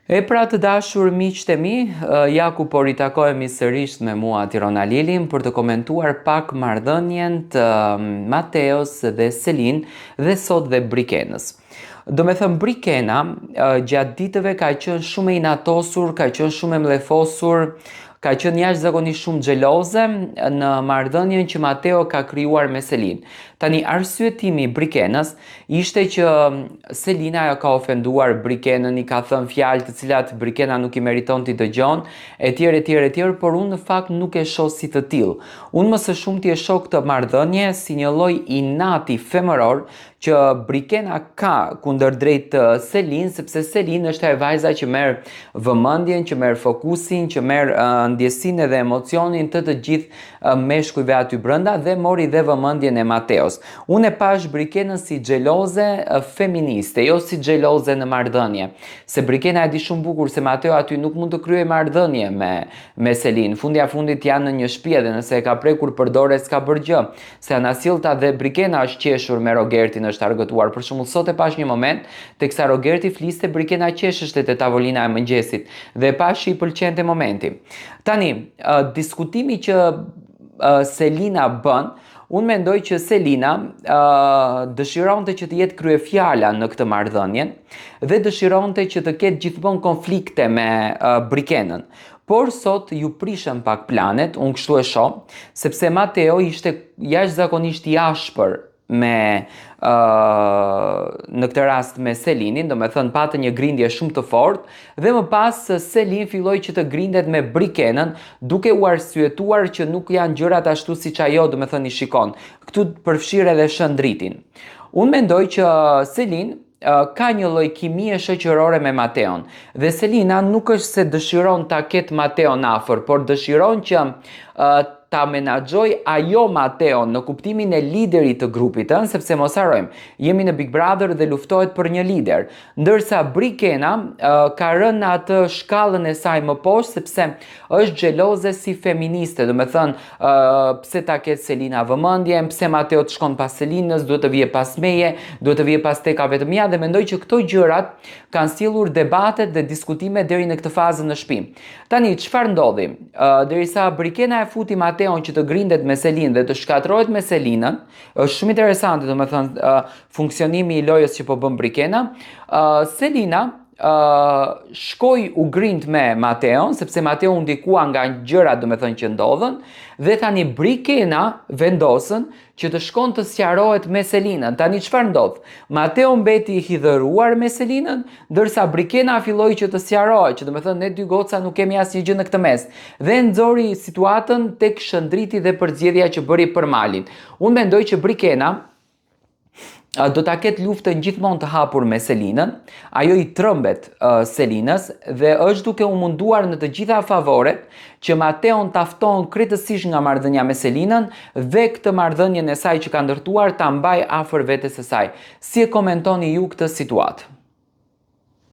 E pra të dashur miqtë e mi, ja ku po ritakohemi sërish me mua Tirona Lilin për të komentuar pak marrëdhënien të Mateos dhe Selin dhe sot dhe Brikenës. Do me thëmë Brikena, gjatë ditëve ka qenë shumë e inatosur, ka qenë shumë e mlefosur, ka qenë jashtëzakonisht shumë xheloze në marrëdhënien që Mateo ka krijuar me Selin. Tani arsyetimi i Brikenës ishte që Selina ajo ka ofenduar Brikenën, i ka thënë fjalë të cilat Brikena nuk i meriton t'i dëgjon, etj, por unë në fakt nuk e shoh si të tillë. Unë më së shumti e shoh këtë marrëdhënie si një lloj inati femëror që Brikena ka kundërdrejt Selin, sepse Selin është ajo vajza që merr vëmendjen, që merr fokusin, që merr ndjesinë dhe emocionin të gjithë meshkujve aty brenda dhe mori dhe vëmendjen e Mateos. Unë e pash Brikenën si xheloze feministe, jo si xheloze në marrëdhënie. Se Brikena e di shumë bukur se Mateo aty nuk mund të kryej marrëdhënie me Selin. Fundja fundit janë në një shtëpi dhe nëse e ka prekur përdore s'ka bërë gjë. Se Anasilta dhe Brikena është qeshur me Rogertin, është argëtuar. Për shembull, sot e pash një moment teksa Rogerti fliste, Brikena qesheshte te tavolina e mëngjesit dhe pash i pëlqente momenti. Tani, diskutimi që Selina bën, unë mendoj që Selina dëshironte që të jetë kryefjala në këtë marrëdhënie dhe dëshironte që të ketë gjithmonë konflikte me Brikenën. Por sot ju prishën pak planet, unë kështu e shoh, sepse Mateo ishte jashtëzakonisht i ashpër në këtë rast me Selinin, do me thënë patë një grindje shumë të fortë dhe më pas Selin filloi që të grindet me Brikenën, duke u arsyetuar që nuk janë gjërat ashtu siç ajo do me thënë i shikon. Këtu përfshir edhe shëndritin. Unë mendoj që Selin ka një lloj kimie shoqërore me Mateon dhe Selina nuk është se dëshiron ta ketë Mateon afër, por dëshiron që ta menaxhoj ajo Mateon në kuptimin e liderit të grupit, sepse mos harrojmë, jemi në Big Brother dhe luftohet për një lider, ndërsa Brikena ka rënë në atë shkallën e saj më poshtë sepse është xheloze si feministe, do me thënë pse ta ketë Selina vëmendjen, pse Mateo të shkon pas Selinës, duhet të vije pas meje, duhet të vije pas teka vetëm ja, dhe mendoj që këto gjërat kanë sjellur debatet dhe diskutime deri në këtë fazë në shtëpi. Tani çfarë ndodhi? Derisa Brikena e futi Mateon që të grindet me Selin dhe të shkatërrohet me Selinën, është shumë interesante, do me thënë, funksionimi i lojës që po bën Brikena. Selina shkoi u grind me Mateon, sepse Mateo u ndikua nga gjërat, do me thënë, që ndodhen, dhe tani Brikena vendosën që të shkon të sqarohet me Selinën. Tani çfarë ndodh? Mateo mbeti i hidhëruar me Selinën, ndërsa Brikena filloi që të sqarohet, që do me thënë ne dy goca nuk kemi asnjë gjë në këtë mes. Dhe nxori situatën tek shëndriti dhe përzgjedhja që bëri për malin. Unë mendoj që Brikena do ta ketë luftën gjithmonë të hapur me Selinën, ajo i trëmbet Selinës dhe është duke u munduar në të gjitha favoret që Mateon ta fton krejtësisht nga marrëdhënia me Selinën dhe këtë marrëdhënien e saj që ka ndërtuar ta mbaj afër vetes së saj. Si e komentoni ju këtë situatë?